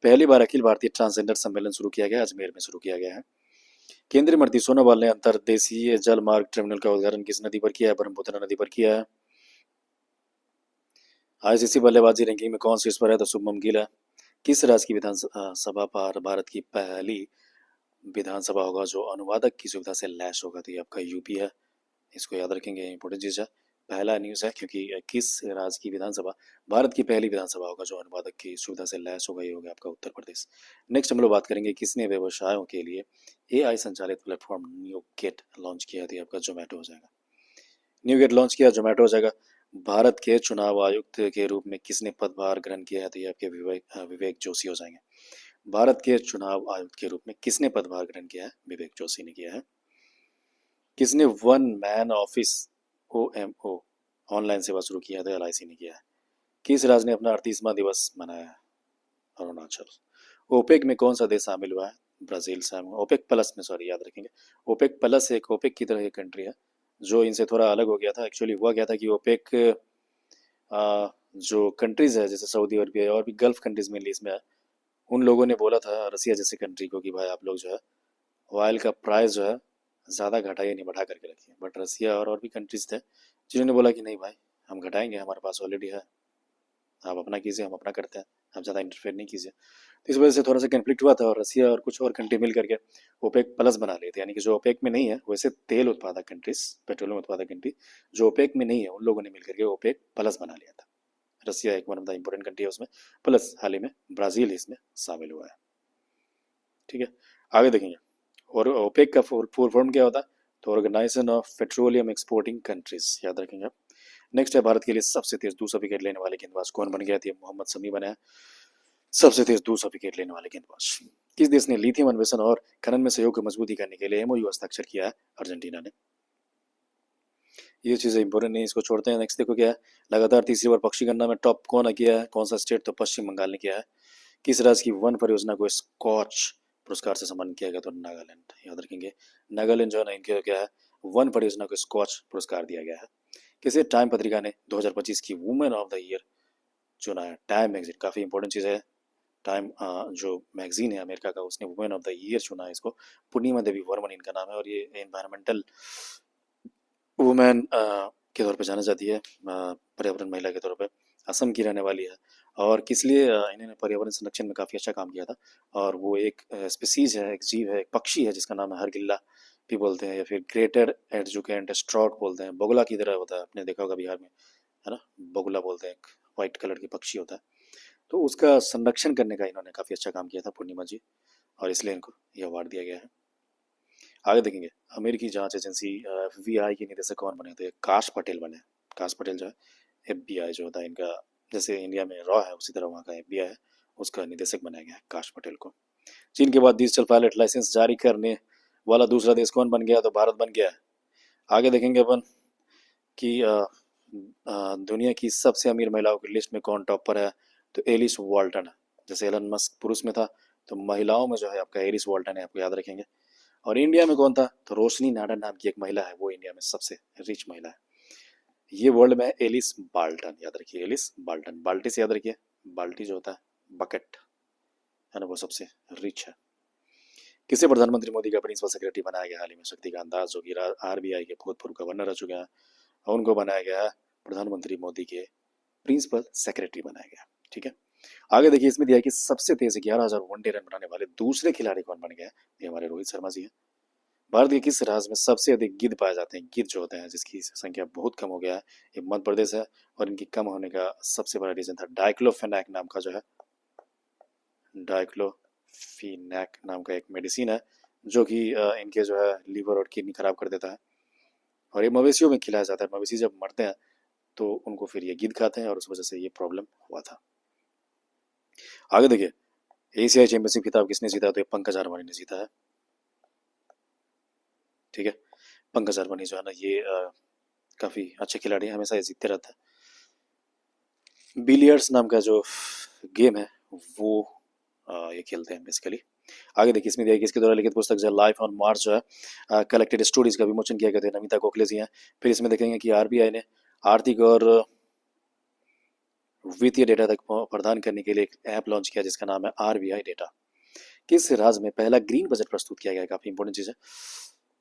पहली बार अखिल भारतीय ट्रांसजेंडर सम्मेलन शुरू किया गया, अजमेर में शुरू किया गया है। केंद्रीय मंत्री सोनोवाल ने अंतर्देशीय जल मार्ग टर्मिनल का उद्घाटन किस नदी पर किया है, ब्रह्मपुत्र नदी पर किया है। आईसीसी बल्लेबाजी रैंकिंग में कौन शीर्ष पर है, तो शुभमन गिल है। किस राज्य की विधानसभा पर भारत की पहली विधानसभा होगा जो अनुवादक की सुविधा से लैस होगा, तो ये आपका यूपी है। इसको याद रखेंगे, इंपॉर्टेंट चीज है, पहला न्यूज है, क्योंकि किस राज्य की विधानसभा भारत की पहली विधानसभा होगा जो अनुवादक की सुविधा से लैस होगा, ये होगा आपका उत्तर प्रदेश। नेक्स्ट हम लोग बात करेंगे किसने व्यवसायों के लिए एआई संचालित प्लेटफॉर्म न्यू गेट लॉन्च किया, तो ये आपका जोमेटो हो जाएगा। न्यू गेट लॉन्च किया, जोमेटो हो जाएगा। भारत के चुनाव आयुक्त के रूप में किसने पदभार ग्रहण किया है, तो ये आपके विवेक जोशी हो जाएंगे। भारत के चुनाव आयुक्त के रूप में किसने पदभार ग्रहण किया है, विवेक जोशी ने किया है। किसने one man office OMO online सेवा शुरू किया है, तो LIC ने किया है। किस राज्य ने अपना 38वां दिवस मनाया है, अरुणाचल। ओपेक में कौन सा देश शामिल हुआ है, ब्राजील शामिल, ओपेक प्लस में, सॉरी याद रखेंगे। ओपेक प्लस एक ओपेक की तरह एक कंट्री है जो इनसे थोड़ा अलग हो गया था। एक्चुअली हुआ क्या था कि ओपेक जो कंट्रीज है जैसे सऊदी अरबिया और भी गल्फ कंट्रीज में इसमें है, उन लोगों ने बोला था रसिया जैसे कंट्री को कि भाई आप लोग जो है ऑयल का प्राइस जो है ज़्यादा घटाइए, नहीं बढ़ा करके रखिए। बट रसिया और भी कंट्रीज थे जिन्होंने बोला कि नहीं भाई हम घटाएंगे, हमारे पास ऑलरेडी है, आप अपना कीजिए हम अपना करते हैं, आप ज़्यादा इंटरफेयर नहीं कीजिए। तो इस वजह से थोड़ा सा कन्फ्लिक्ट हुआ था और रसिया और कुछ और कंट्री मिल करके ओपेक प्लस बना लिए थे। यानी कि जो ओपेक में नहीं है, वैसे तेल उत्पादक कंट्रीज, पेट्रोलियम उत्पादक कंट्री जो ओपेक में नहीं है, उन लोगों ने मिल करके ओपेक प्लस बना लिया था। रसिया एक one of the important country है उसमें, प्लस हाल ही में ब्राज़ील इसमें शामिल हुआ है। ठीक है, आगे देखेंगे। और ओपेक का फुल फॉर्म क्या होता है, तो organisation of petroleum exporting countries, याद रखेंगे आप। नेक्स्ट है, भारत के लिए सबसे तेज 200 विकेट लेने वाले गेंदबाज कौन बन गया, थी मोहम्मद शमी बना है सबसे तेज 200 विकेट लेने वाले गेंदबाज। किस देश ने लिथियम अन्वेषण और खनन में सहयोग को मजबूती करने के लिए MOU हस्ताक्षर किया है, अर्जेंटीना ने। ये चीज़ें इंपॉर्टेंट नहीं, इसको छोड़ते हैं। नेक्स्ट देखो क्या है, लगातार तीसरी बार पक्षी गणना में टॉप कौन किया है, कौन सा स्टेट, तो पश्चिम बंगाल ने किया है। किस राज्य की वन परियोजना को स्कॉच पुरस्कार से सम्मानित किया गया, तो नागालैंड, याद रखेंगे। नागालैंड जो है ना, इनके क्या है, वन परियोजना को स्कॉच पुरस्कार दिया गया है। किसे टाइम पत्रिका ने 2025 की वुमेन ऑफ द ईयर चुना है, टाइम मैगजीन, काफ़ी इंपॉर्टेंट चीज़ है। टाइम जो मैगजीन है अमेरिका का, उसने वुमेन ऑफ द ईयर चुना है इसको। पूर्णिमा देवी वर्मन इनका नाम है, और ये एनवायरमेंटल वुमेन के तौर पे जाना जाती है, पर्यावरण महिला के तौर पे। असम की रहने वाली है, और किस लिए इन्होंने पर्यावरण संरक्षण में काफ़ी अच्छा काम किया था। और वो एक स्पीसीज है, एक जीव है, एक पक्षी है जिसका नाम है हरगिल्ला भी बोलते हैं, या फिर ग्रेटर एडजुकेंट स्ट्रॉक बोलते हैं, बगुला की तरह होता है, आपने देखा होगा बिहार में, है ना, बगुला बोलते हैं, एक वाइट कलर की पक्षी होता है। तो उसका संरक्षण करने का इन्होंने काफ़ी अच्छा काम किया था पूर्णिमा जी, और इसलिए इनको ये अवार्ड दिया गया है। आगे देखेंगे, अमेरिकी जांच एजेंसी FBI के निदेशक कौन बने थे, काश पटेल बने। काश पटेल जो है FBI जो होता है इनका, जैसे इंडिया में रॉ है उसी तरह वहाँ का FBI है, उसका निदेशक बनाया गया है काश पटेल को। चीन के बाद डिजिटल पायलट लाइसेंस जारी करने वाला दूसरा देश कौन बन गया, तो भारत बन गया है। आगे देखेंगे अपन कि दुनिया की सबसे अमीर महिलाओं की लिस्ट में कौन टॉप पर है, तो एलिस वॉल्टन है। जैसे एलन मस्क पुरुष में था, तो महिलाओं में जो है आपका एलिस वॉल्टन है, आपको याद रखेंगे। और इंडिया में कौन था, तो रोशनी नाडा नाम की एक महिला है, वो इंडिया में सबसे रिच महिला है। ये वर्ल्ड में है एलिस बाल्टन, याद रखिए एलिस बाल्टन, बाल्टी से याद रखिए, बाल्टी जो होता है बकेट, है ना, वो सबसे रिच है। किसे प्रधानमंत्री मोदी का प्रिंसिपल सेक्रेटरी बनाया गया हाल ही में, शक्तिकांत दास जो कि RBI के भूतपूर्व गवर्नर रह चुके हैं, और उनको बनाया गया प्रधानमंत्री मोदी के प्रिंसिपल सेक्रेटरी बनाया गया। ठीक है, आगे देखिए, इसमें दिया है कि सबसे तेज 11,000 वनडे रन बनाने वाले दूसरे खिलाड़ी कौन बन गए, ये हमारे रोहित शर्मा जी हैं। भारत के किस राज्य में सबसे अधिक गिद्ध पाए जाते हैं, गिद्ध जो होते हैं जिसकी संख्या बहुत कम हो गया है, ये मध्य प्रदेश है। और इनकी कम होने का सबसे बड़ा रीजन था डाइक्लोफेनाक नाम का जो है, डाइक्लोफिनैक नाम का एक मेडिसिन है जो कि इनके जो है लीवर और किडनी खराब कर देता है। और ये मवेशियों में खिलाया जाता है। मवेशी जब मरते हैं तो उनको फिर ये गिद्ध खाते हैं और उस वजह से ये प्रॉब्लम हुआ था। आगे देखिए, एशियाई चैंपियनशिप खिताब किसने जीता? तो ये पंकज आडवाणी ने जीता है। ठीक है, पंकज आडवाणी जो है ना ये काफी अच्छे खिलाड़ी हैं, हमेशा ये जीतते रहते हैं। बिलियर्ड्स नाम का जो गेम है वो ये खेलते हैं बेसिकली। आगे देखिए, इसमें दिया है कि इसके द्वारा लिखित पुस्तक जो है लाइफ ऑन मार्स जो है कलेक्टेड स्टोरीज का विमोचन किया गया था, नमिता गोखले जी हैं। फिर इसमें देखेंगे कि आरबीआई ने आर्थिक और वित्तीय डेटा तक प्रदान करने के लिए एक ऐप लॉन्च किया जिसका नाम है आरबीआई डेटा। किस राज्य में पहला ग्रीन बजट प्रस्तुत किया गया? काफी इंपॉर्टेंट चीज है।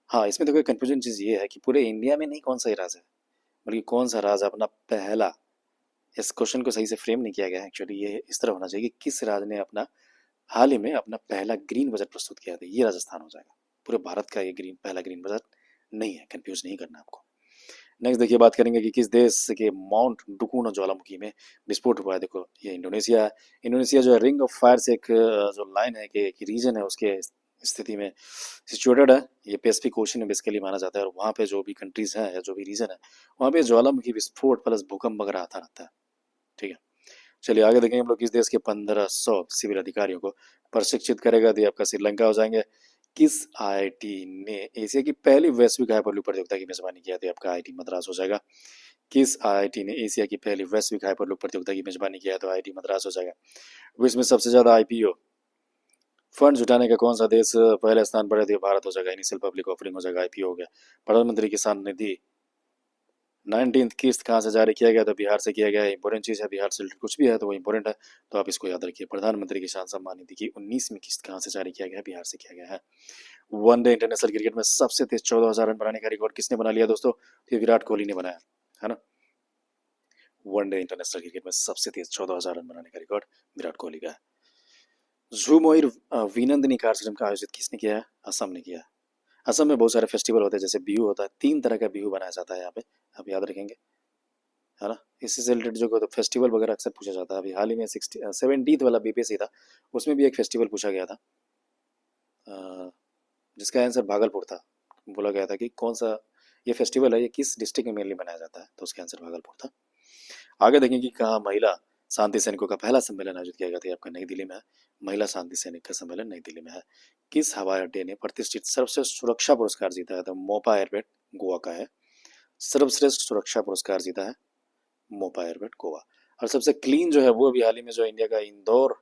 हाँ, इसमें देखो कंफ्यूजन चीज ये है कि पूरे इंडिया में नहीं कौन सा ही राज्य है, बल्कि कौन सा राज्य अपना पहला, इस क्वेश्चन को सही से फ्रेम नहीं किया गया है एक्चुअली। ये इस तरह होना चाहिए कि किस राज्य ने अपना हाल ही में अपना पहला ग्रीन बजट प्रस्तुत किया था, ये राजस्थान हो जाएगा। पूरे भारत का ये पहला ग्रीन बजट नहीं है, कंफ्यूज नहीं करना आपको। नेक्स्ट देखिए, बात करेंगे कि किस देश के माउंट डुकून ज्वालामुखी में विस्फोट हुआ है। देखो ये इंडोनेशिया है। इंडोनेशिया जो है रिंग ऑफ फायर से एक जो लाइन है कि रीजन है उसके स्थिति में सिचुएटेड है। ये पैसिफिक ओशन में बेसिकली माना जाता है और वहाँ पे जो भी कंट्रीज हैं या जो भी रीजन है वहाँ पे ज्वालामुखी विस्फोट प्लस भूकंप वगैरह आता रहता है। ठीक है, चलिए आगे देखेंगे हम लोग। किस देश के 1500 सिविल अधिकारियों को प्रशिक्षित करेगा? तो ये आपका श्रीलंका हो जाएंगे। किस आईआईटी ने एशिया की पहली वैश्विक हाइपरलूप प्रतियोगिता की मेजबानी किया? तो आपका आईआईटी मद्रास हो जाएगा। किस आईआईटी ने एशिया की पहली वैश्विक हाइपरलूप प्रतियोगिता की मेजबानी किया? तो आईआईटी मद्रास हो जाएगा। विश्व में सबसे ज्यादा आईपीओ फंड जुटाने का कौन सा देश पहले स्थान पर है? तो भारत हो जाएगा। इनिशियल पब्लिक ऑफरिंग हो जाएगा, आईपीओ हो गया। प्रधानमंत्री किसान निधि 19th किस्त कहाँ से जारी किया गया? तो बिहार से किया गया है। इंपॉर्टेंट चीज है, बिहार से रिलेटेड कुछ भी है तो वो इंपॉर्टेंट है, तो आप इसको याद रखिए। प्रधानमंत्री किसान सम्मान निधि की 19वीं किस्त कहाँ से जारी किया गया है? बिहार से किया गया है। वनडे इंटरनेशनल क्रिकेट में सबसे तेज 14,000 रन बनाने का रिकॉर्ड किसने बना लिया दोस्तों? तो ये विराट कोहली ने बनाया है ना। वनडे इंटरनेशनल क्रिकेट में सबसे तेज 14,000 रन बनाने का रिकॉर्ड विराट कोहली का है। झू मोइर विनंदनी कार्यक्रम का आयोजित किसने किया है? असम ने किया है। असम में बहुत सारे फेस्टिवल होते हैं, जैसे बिहू होता है, 3 तरह का बिहू बनाया जाता है यहाँ पे, आप याद रखेंगे है ना। इससे से रिलेटेड जो फेस्टिवल वगैरह अक्सर पूछा जाता है। अभी हाल ही में 70th वाला बीपीएससी था, उसमें भी एक फेस्टिवल पूछा गया था जिसका आंसर भागलपुर था। बोला गया था कि कौन सा ये फेस्टिवल है, ये किस डिस्ट्रिक्ट में मेनली मनाया जाता है, तो उसका आंसर भागलपुर था। आगे देखेंगे कि कहाँ महिला शांति सैनिकों का पहला सम्मेलन आयोजित किया गया था। आपका नई दिल्ली में है। महिला शांति सैनिक का सम्मेलन नई दिल्ली में है। किस हवाई अड्डे ने प्रतिष्ठित सर्वश्रेष्ठ सुरक्षा पुरस्कार जीता है? तो मोपा एयरपोर्ट गोवा का है। सर्वश्रेष्ठ सुरक्षा पुरस्कार जीता है मोपा एयरपोर्ट गोवा। और सबसे क्लीन जो है वो अभी हाल ही में जो इंडिया का इंदौर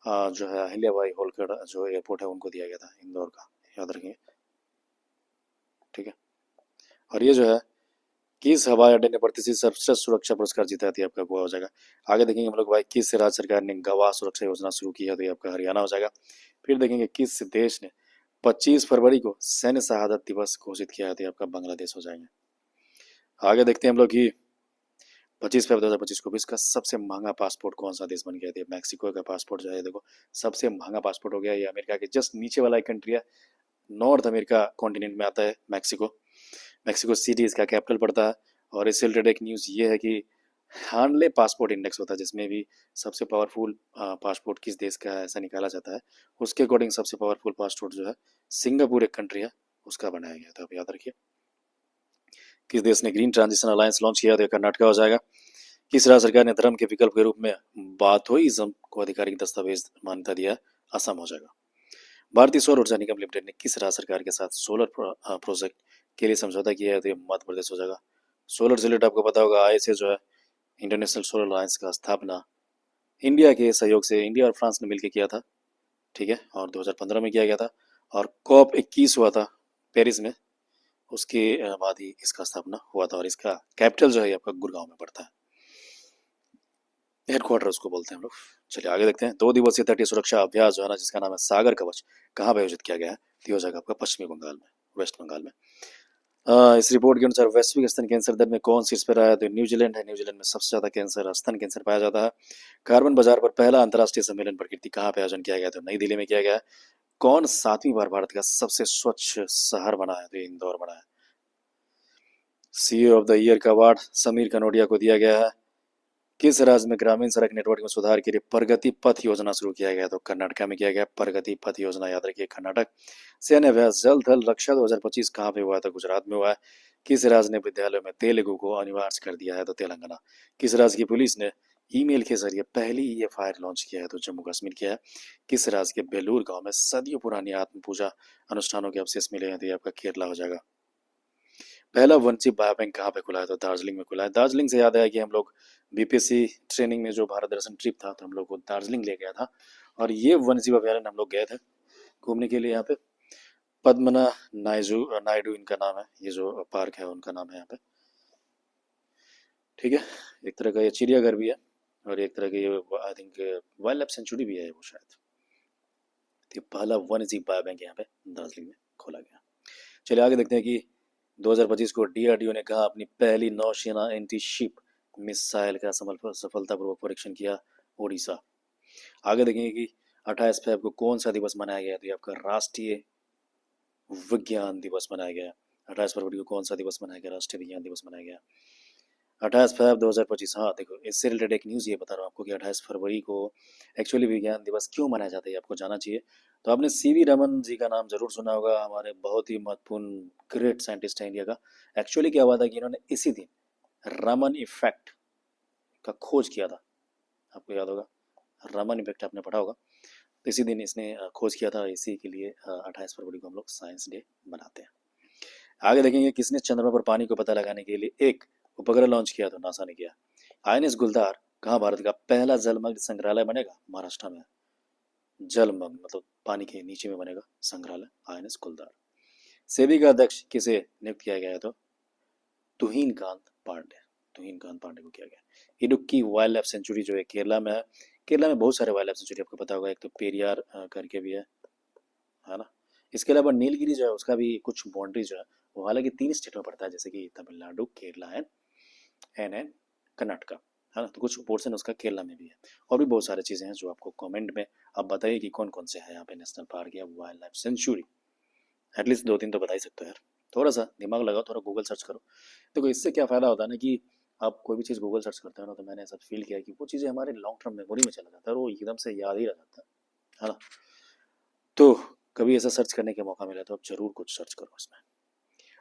जो है अहिल्याबाई होलकर जो एयरपोर्ट है उनको दिया गया था, इंदौर का, याद रखेंगे। ठीक है, और ये जो है किस हवाई अड्डे ने प्रतिष्ठित सर्वश्रेष्ठ सुरक्षा पुरस्कार जीता है? आपका गोवा हो जाएगा। आगे देखेंगे हम लोग भाई किस राज्य सरकार ने गवाह सुरक्षा योजना शुरू की है? तो ये आपका हरियाणा हो जाएगा। फिर देखेंगे किस देश ने 25 फरवरी को सैन्य शहादत दिवस घोषित किया है? तो ये आपका बांग्लादेश हो जाएंगे। आगे देखते हैं हम लोग कि 25 फरवरी 2025 को विश्व का सबसे महंगा पासपोर्ट कौन सा देश बन गया था? मैक्सिको का पासपोर्ट जो है देखो सबसे महंगा पासपोर्ट हो गया। ये अमेरिका के जस्ट नीचे वाला एक कंट्री है, नॉर्थ अमेरिका कॉन्टिनेंट में आता है मैक्सिको। मैक्सिको सिटी इसका कैपिटल पड़ता है। और इससे रिलेटेड एक न्यूज़ ये है कि हार्नले पासपोर्ट इंडेक्स होता है जिसमें भी सबसे पावरफुल पासपोर्ट किस देश का है ऐसा निकाला जाता है। उसके अकॉर्डिंग सबसे पावरफुल पासपोर्ट जो है सिंगापुर एक कंट्री है उसका बनाया गया था, आप याद रखिए। किस देश ने ग्रीन ट्रांजिशन अलायंस लॉन्च किया? तो कर्नाटक हो जाएगा। किस राज्य सरकार ने धर्म के विकल्प के रूप में बाथोइज्म को आधिकारिक दस्तावेज मान्यता दिया? असम हो जाएगा। भारतीय सौर ऊर्जा निगम लिमिटेड ने किस राज्य सरकार के साथ सोलर प्रोजेक्ट के लिए समझौता किया है? तो ये मध्य प्रदेश हो जाएगा। सोलर से रिलेटेड आपको पता होगा आईएसए जो है इंटरनेशनल सोलर अलायंस का स्थापना इंडिया के सहयोग से इंडिया और फ्रांस ने मिलकर किया था। ठीक है, और 2015 में किया गया था। और COP 21 हुआ था पेरिस में, उसके बाद ही इसका स्थापना हुआ था। और इसका कैपिटल जो है आपका गुड़गांव में पड़ता है, हेडक्वार्टर उसको बोलते हैं हम लोग। चलिए आगे देखते हैं। 2 दिवसीय तटीय सुरक्षा अभ्यास जो है ना जिसका नाम है सागर कवच, कहाँ पे आयोजित किया गया है? तो हो जाएगा आपका पश्चिमी बंगाल में, वेस्ट बंगाल में। इस रिपोर्ट के अनुसार वैश्विक स्तन कैंसर दर में कौन शीर्ष पर आया? तो न्यूजीलैंड है। न्यूजीलैंड में सबसे ज्यादा कैंसर स्तन कैंसर पाया जाता है। कार्बन बाजार पर पहला अंतर्राष्ट्रीय सम्मेलन प्रकृति कहाँ पे आयोजन किया गया? तो नई दिल्ली में किया गया है। कौन 7वीं बार भारत का सबसे स्वच्छ शहर बना है? तो इंदौर बना है। सीईओ ऑफ द ईयर का अवार्ड समीर कनोडिया को दिया गया है। किस राज्य में ग्रामीण सड़क नेटवर्क में सुधार के लिए प्रगति पथ योजना शुरू किया गया? तो कर्नाटक में किया गया प्रगति पथ योजना, याद रखिए कर्नाटक। सैन्य अभ्यास जल थल रक्षा 2025 कहाँ पे हुआ था? गुजरात में हुआ है। किस राज्य ने विद्यालयों में तेलुगु को अनिवार्य कर दिया है? तो तेलंगाना। किस राज्य की पुलिस ने ईमेल के जरिए पहली ईएफआईआर लॉन्च किया है? तो जम्मू कश्मीर किया है। किस राज्य के बेलूर गांव में सदियों पुरानी आत्म पूजा अनुष्ठानों के अवशेष मिले हैं? तो ये आपका केरला हो जाएगा। पहला वंचित बायोबैंक कहाँ पे खुला है? तो दार्जिलिंग में खुला है। दार्जिलिंग से याद आया कि हम लोग बीपीएससी ट्रेनिंग में जो भारत दर्शन ट्रिप था, तो हम लोग को दार्जिलिंग ले गया था, और ये वन्यजीव अभयारण्य हम लोग गए थे घूमने के लिए। यहाँ पे पद्मना नायजू नायडू इनका नाम है, ये जो पार्क है उनका नाम है यहाँ पे। ठीक है, एक तरह का ये चिड़ियाघर भी है, और एक तरह का ये I think wild life sanctuary भी है वो शायद। तो पहला वन्यजीव बायोबैंक यहाँ पे दार्जिलिंग में खोला गया। चलिए आगे देखते हैं कि 2025 को डीआरडीओ ने कहा अपनी पहली नौसेना एंटी शिप मिसाइल का सफलतापूर्वक परीक्षण किया? ओडिशा। आगे देखेंगे कि 28 फरवरी को कौन सा दिवस मनाया गया? तो ये आपका राष्ट्रीय विज्ञान दिवस मनाया गया। 28 फरवरी को कौन सा दिवस मनाया गया? राष्ट्रीय विज्ञान दिवस मनाया गया 28 फरवरी 2025। हाँ देखो, इससे रिलेटेड एक न्यूज़ ये बता रहा हूँ आपको कि 28 फरवरी को एक्चुअली विज्ञान दिवस क्यों मनाया जाता है, आपको जाना चाहिए। तो आपने सीवी रमन जी का नाम जरूर सुना होगा, हमारे बहुत ही महत्वपूर्ण ग्रेट साइंटिस्ट हैं इंडिया का। एक्चुअली क्या हुआ था कि इन्होंने इसी दिन रमन इफेक्ट का खोज किया था, आपको याद होगा, रमन इफेक्ट आपने पढ़ा होगा। तो इसी दिन इसने खोज किया था, इसी के लिए 28 फरवरी को हम लोग साइंस डे मनाते हैं। आगे देखेंगे किसने चंद्रमा पर पानी को पता लगाने के लिए एक उपग्रह लॉन्च किया? तो नासा ने किया। आईएनएस गुलदार कहाँ भारत का पहला जलमग्न संग्रहालय बनेगा? महाराष्ट्र में। जलमग्न मतलब पानी के नीचे में बनेगा संग्रहालय आईएनएस गुलदार। सेबी का अध्यक्ष किसे नियुक्त किया गया है? तो तुहिन कांत पांडे, तुहिन कांत पांडे को किया गया। इडुक्की वाइल्ड लाइफ सेंचुरी जो है केरला में है। केरला में बहुत सारे वाइल्ड लाइफ सेंचुरी आपको पता होगा, एक तो पेरियार करके भी है ना। इसके अलावा नीलगिरी जो है उसका भी कुछ बाउंड्री जो है वो हालांकि 3 स्टेट में पड़ता है, जैसे कि तमिलनाडु, केरला एंड कर्नाटका, है ना। तो कुछ पोर्शन उसका केरला में भी है, और भी बहुत सारी चीज़ें हैं जो आपको कमेंट में आप बताइए कि कौन कौन से है यहाँ पे नेशनल पार्क या वाइल्ड लाइफ सेंचुरी। एटलीस्ट 2-3 तो बता ही सकते हो यार। थोड़ा सा दिमाग लगाओ, थोड़ा गूगल सर्च करो। देखो इससे क्या फ़ायदा होता है ना कि आप कोई भी चीज़ गूगल सर्च करते हो ना, तो मैंने ऐसा फील किया कि वो चीज़ें हमारे लॉन्ग टर्म मेमोरी में चला जाता है और वो एकदम से याद ही रह जाता है ना। तो कभी ऐसा सर्च करने का मौका मिला तो आप जरूर कुछ सर्च करो इसमें।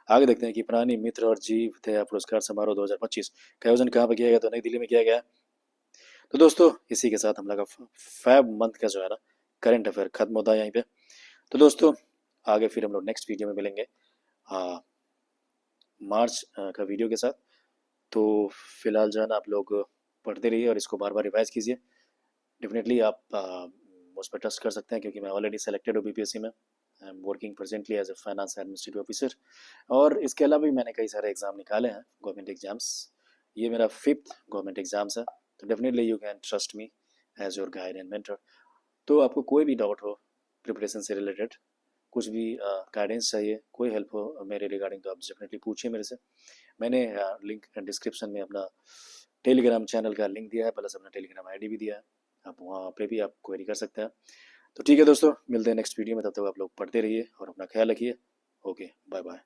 आगे देखते हैं कि प्राणी मित्र और जीव दया पुरस्कार समारोह 2025 का आयोजन कहाँ पर किया गया? तो नई दिल्ली में किया गया। तो दोस्तों इसी के साथ हम लोग का फैब मंथ का जो है ना करंट अफेयर खत्म होता है यहीं पे। तो दोस्तों आगे फिर हम लोग नेक्स्ट वीडियो में मिलेंगे मार्च का वीडियो के साथ। तो फिलहाल जो है ना आप लोग पढ़ते रहिए और इसको बार बार रिवाइज कीजिए। डेफिनेटली आप मुझ पर ट्रस्ट कर सकते हैं, क्योंकि मैं ऑलरेडी सेलेक्टेड हूँ बीपीएससी में। I am working presently as a finance administrative officer, और इसके अलावा भी मैंने कई सारे एग्जाम निकाले हैं, गवर्नमेंट एग्जाम्स। ये मेरा 5th गवर्नमेंट एग्जाम्स है। तो definitely you can trust me as your guide and mentor. तो आपको कोई भी डाउट हो प्रिपरेशन से रिलेटेड, कुछ भी गाइडेंस चाहिए, कोई हेल्प हो मेरे रिगार्डिंग, तो आप डेफिनेटली पूछिए मेरे से। मैंने लिंक डिस्क्रिप्शन में अपना टेलीग्राम चैनल का लिंक दिया है, प्लस अपना टेलीग्राम आईडी भी दिया है, आप वहाँ पे भी आप क्वेरी कर सकते हैं। तो ठीक है दोस्तों, मिलते हैं नेक्स्ट वीडियो में, तब तक आप लोग पढ़ते रहिए और अपना ख्याल रखिए। Okay, bye bye.